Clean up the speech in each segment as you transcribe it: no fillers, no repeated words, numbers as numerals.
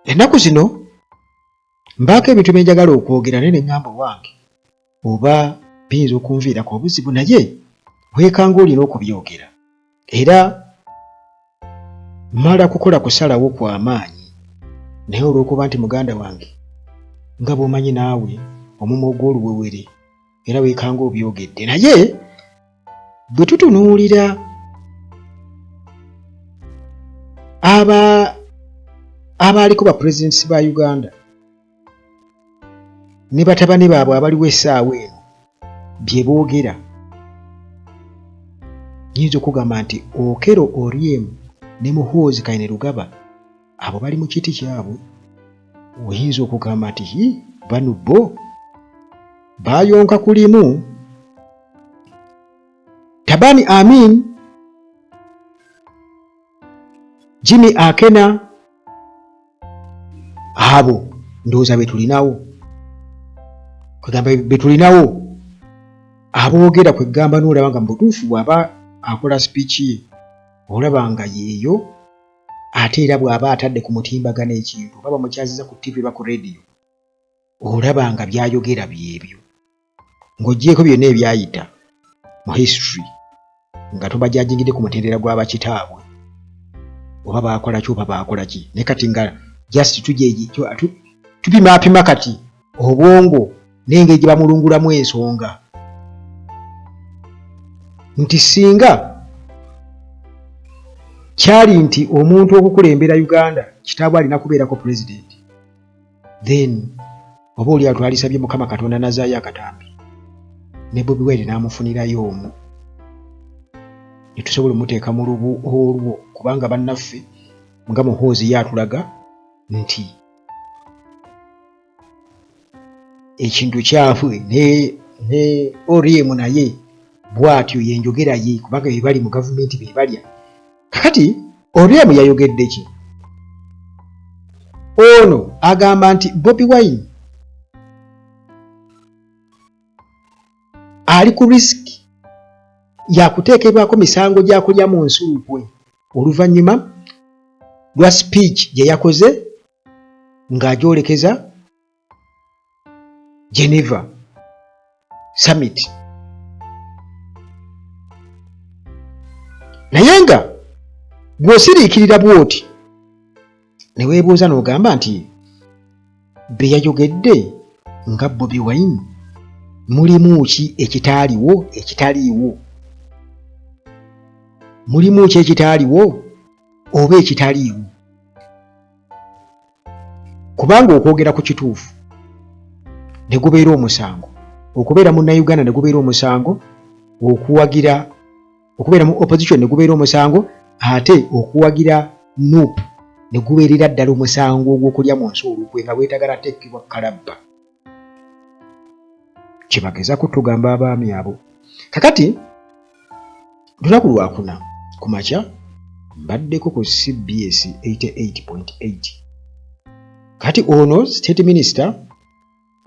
Ennaku zino mbaako ebintu bye njagala okwogera naye ne ŋŋamba wange oba biyinza okunviirako obuzibu naye weekanga olina okubyogera. Era mmala kukola kusalawo kwa maanyi naye olw'okuba nti muganda wange nga bw'omanyi naawe omumwa ogw'oluwewere era weekanga obyogedde. Naye bwe tutunuulira abaaliko ba pulezidenti ba Uganda ne batabani baabwe abaliwo essaawa eno bye boogera, nyinza okugamba nti Okero Oryem ne Muhoozi Kainerugaba abo bali mu kiti kyabwe. Oyinza okugamba nti bano bo baayonka kulimu. Tabani Amin, Jimmy Akena, abo ndowooza betulinawo. Kwegamba betulinawo aboogera kwegamba n'olaba nga mubutuufu bw'aba akola speech ye olaba nga yeeyo, ate era bw'aba atadde ku mutimbagano ekintu oba bamukyaziza ku TV ba ku radio olaba nga byayogera byebyo, ng'oggyeko byonna ebyayita mu history nga tubajajingidde ku mutendera gw'abakitaabwe oba baakola ki oba baakola ki. Naye kati nga just tupimaapima kati obwongo n'engeri gye bamulungulamu ensonga nti singa kyali nti omuntu okukulembera Uganda kitaabwe alina kubeerako pulezidenti, then oba oli atwalisabye Mukama Katonda nazaayo akatambi ne Bobi Wine n'amufunirayo omu ne tusobola omuteeka mu lubu olwo, kubanga bannaffe nga Muhoozi yatulaga nti ekintu kyaffe ne Oryem naye bw'atyo yenjogera ye, kubanga be bali mu gavumenti be balya. Kakati Oryem yayogedde ki? Ono agamba nti Bobi Wine ali ku risiki yakuteekebwako misango gya kulya mu nsulukwe oluvannyuma lwa speech gye yakoze ng'agyolekeza Geneva Summit. Naye nga bw'osiriikirira bw'oti ne weebuuza n'ogamba nti bye yayogedde nga Bobi Wine mulimu ki ekitaaliwo ekitaliiwo? Mulimu ki ekitaaliwo oba ekitaliiwo? Kubanga okwogera ku kituufu ne gubeera omusango, okubeera munnayuganda ne gubeera omusango, okubeera mu opposition ne gubeera omusango, ate okuwagira NUP ne gubeerera ddala omusango ogw'okulya mu nsi olukwe nga weetagala teekebwa kalabba. Kye bageza kutugamba abaami abo. Kakati lunaku lwakuna ku makya mbaddeko ku CBS 88.8. Kati ono State Minister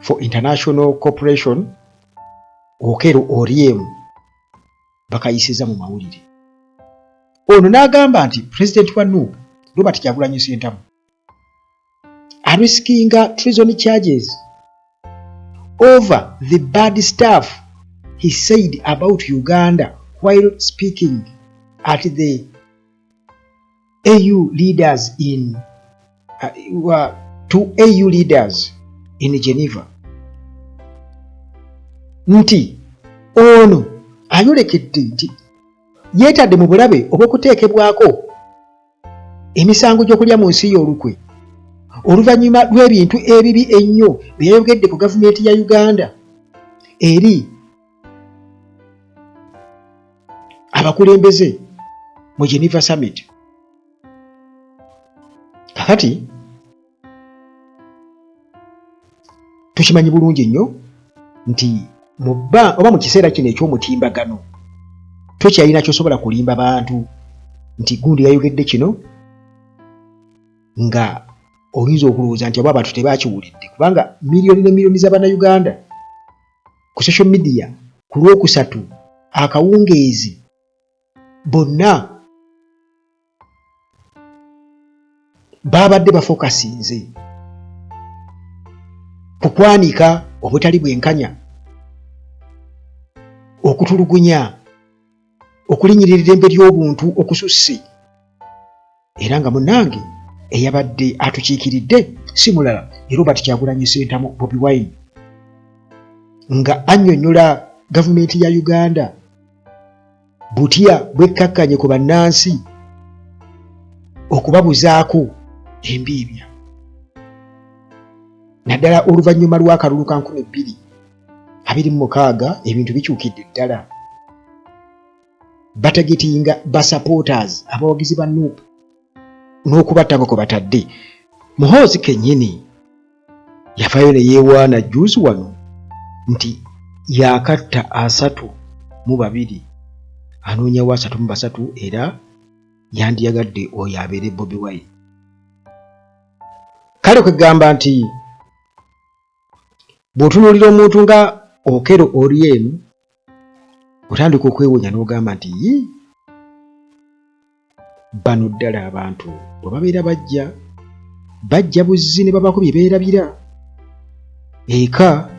for International Cooperation Okero Oryem bakayisiza mu mawulire. Ono n'agamba nti President wa NUP Robert Kyagulanyi Ssentamu ariskinga treason charges over the bad stuff he said about Uganda while speaking at the AU leaders to AU leaders in Geneva. Nti ono ayolekedde nti yeetadde mu bulabe obw'okuteekebwako emisango gy'okulya mu nsi y'olukwe oluvannyuma lw'ebintu ebibi ennyo bye yayogedde ku gavumenti ya Uganda eri abakulembeze mu Geneva Summit. Kakati tukimanyi bulungi nnyo nti oba mu kiseera kino eky'omutimbagano tokyalina ky'osobola kulimba bantu nti gundi yayogedde kino nga oyinza okulowooza nti abo abantu tebakiwulidde, kubanga miliyoni ne miliyoni z'Abannayuganda ku social media ku Lwokusatu akawungeezi bonna babadde bafokasinze ku kwanika obutali bwenkanya, okutulugunya, okulinyirira eddembe ly'obuntu okususse, era nga munnange eyabadde atukiikiridde si mulala ye Robert Kyagulanyi Ssentamu Bobi Wine, nga annyonnyola gavumenti ya Uganda butya bwekkakkanye ku bannansi okubabuzaako embiibya, naddala oluvannyuma lw'akalulu ka 2026 ebintu bikyukidde ddala. Batagetinga basupporters abawagizi ba Nuupu n'okubattako kwe batadde. Muhoozi kennyini yafaayo ne yeewaana jjuuzi wano nti yaakatta 32 anoonyawo 33 era yandiyagadde oyo abeere Bobi Wine. Kale kwegamba nti bw'otunuulira omuntu nga Okero Oryem otandika okwewuunya n'ogamba nti bano ddala abantu bwe babeera bajja buzzi ne babako bye beerabira eka,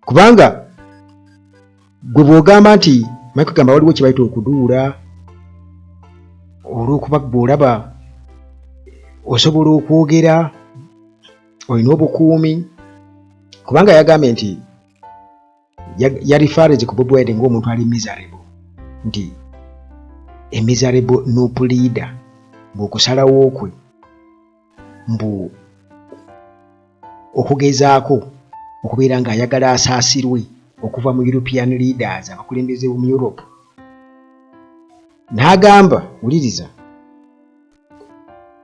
kubanga gwe bw'ogamba nti mayi kugamba waliwo kye bayita okuduula, olw'okuba bw'olaba osobola okwogera, olina obukuumi, kubanga yagambye nti yali farezi ku Bobi Wine ng'omuntu ali miserable, nti a miserable Nuupu leader, bw'okusalawo kwe mbu okugezaako okubeera ng'ayagala asaasirwe okuva mu European leaders abakulembeze mu Europe. N'agamba, wuliriza,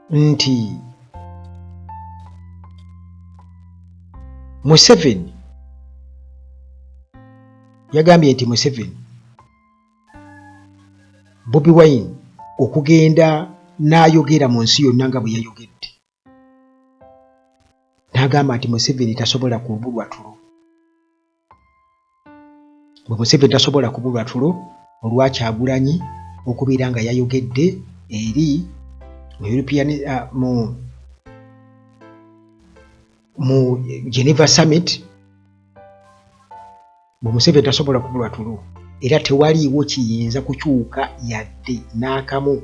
nti Museveni yagambye nti Museveni Bobi Wine okugenda n'ayogera mu nsi yonna nga bwe yayogedde, n'agamba nti Museveni tasobola kubulwa tulo. Bwe Museveni tasobola kubulwa tulo olwa Kyagulanyi okubeera nga yayogedde eri mu European mu Geneva Summit, bwe Museveni tasobola kubulwa tulo era tewaliiwo kiyinza kukyuka yadde n'akamu.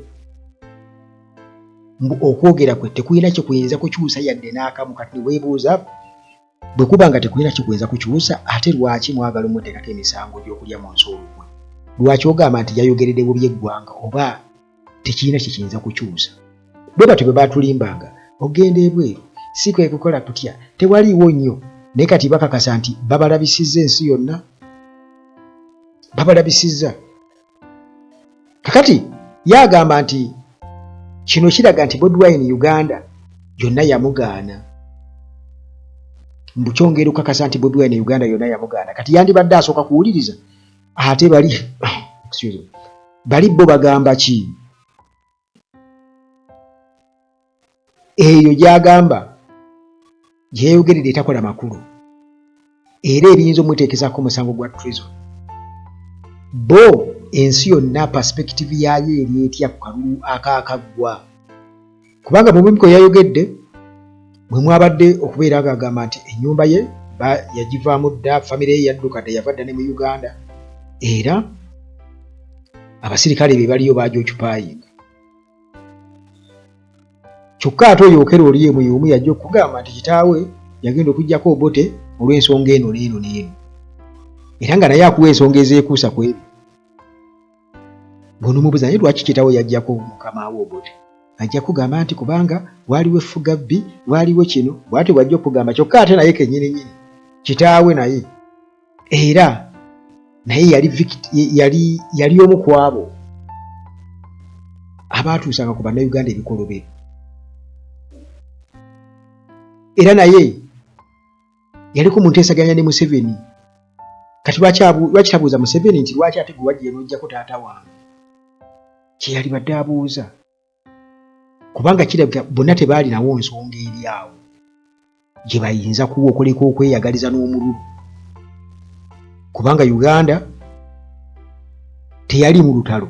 Okwogera kwe tekulina kye kuyinza kukyusa yadde n'akamu. Kati weebuuza bwe kuba nga tekulina kye kuyinza kukyusa, ate lwaki mwagala omuteekako emisango gy'okulya mu nsi olukwe? Lwaki ogamba nti yayogeredde bubi eggwanga oba tekirina kye kiyinza kukyusa? Bwe batyo bwe baatulimbanga ogenda ebweru si kwe kukola kutya, tewaliiwo nnyo, naye kati bakakasa nti babalabisizza ensi yonna, babalabisizza. Kakati yagamba nti kino kiraga nti Bobi Wine Uganda yonna yamugaana. Mbu kyongera okukakasa nti Bobi Wine Uganda yonna yamugaana. Kati yandibadde asooka kuwuliriza ate bali bo bagamba ki? Eyo gy'agamba yeeyogerera etakola makulu era ebiyinza omuteekezaako omusango gwa treason. Bo ensi yonna perspective yaayo eri etya ku kalulu akaakaggwa, kubanga mu bumiko yayogedde bwe mwabadde okubeera ng'agamba nti ennyumba ye yagivaamu dda, famire ye yaddukadde yava dda ne mu Uganda, era abasirikale be baliyo baagyokyupayinga. Kyokka ate oyo Okero Oryem y'omu yajja okugamba nti kitaawe yagenda okuggyako obote olw'ensonga eno n'eno n'eno, era nga naye akuwa ensonga ezeekuusa ku ebyo. Bw'onomubuuza naye lwaki kitaawe yaggyako mukama we obote, ajja kugamba nti kubanga waaliwo effugabbi, waaliwo kino, bw'atyo bw'ajja okugamba. Kyokka ate naye kennyini kitaawe naye era naye yali omu ku abo abaatuusanga ku bannayuganda ebikolobero, era naye yaliko mu nteesaganya ne Museveni. Kati lwaki tabuuza Museveni nti lwaki ate gwe wajja n'ojjako taata wange? Kye yali badde abuuza, kubanga kirabika bonna tebaalinawo nsonga eri awo gye bayinza kuwa okuleka okweyagaliza n'omululu, kubanga Uganda teyali mu lutalo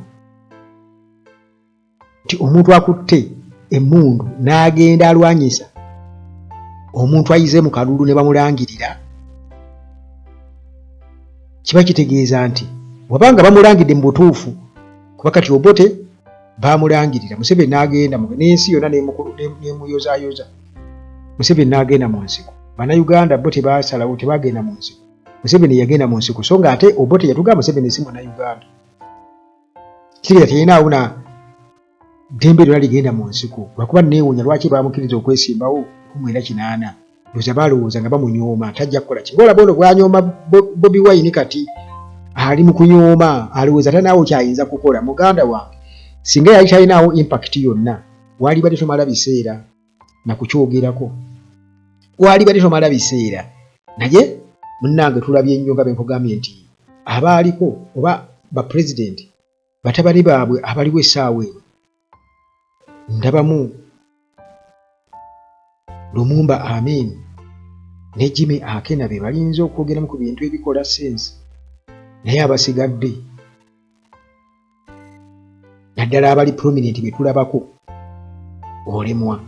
nti omuntu akutte emmundu n'agenda alwanyisa omuntu ayize mu kalulu ne bamulangirira, kiba kitegeeza nti wabanga bamulangidde mu butuufu, kuba kati Obote bamulangirira, Museveni n'agenda n'ensi yonna n'emuyozaayoza. Museveni n'agenda mu nsiko. Bannayuganda bo tebaasalawo tebagenda mu nsiko. Museveni yagenda mu nsiko, so nga ate Obote yatugamba Museveni si Munnayuganda. Kitegeeza teyenaawo na ddembe lyonna ligenda mu nsiko. Lwakuba neewuunya lwaki baamukkiriza okwesimbawo 18. Ndowooza baalowooza nga bamunyooma tajja kukola ki. Ng'olaba ono bw'anyooma Bobi Wine kati ali mu kunyooma, alowooza tanaawo kyayinza kukola. Muganda wange singa yali talinaawo impact yonna, waali badde tomala biseera na kukyogerako, waali badde tomala biseera. Naye munnange tulabye nnyo nga bwe nkugambye nti abaaliko oba bapulezidenti batabani baabwe abaliwo essaawa eno, ndabamu Lumumba Amin ne Jimmy Akena be balinza okwogeramu ku bintu ebikola sense, naye abasigadde naddala abali prominent be tulabako olemwa.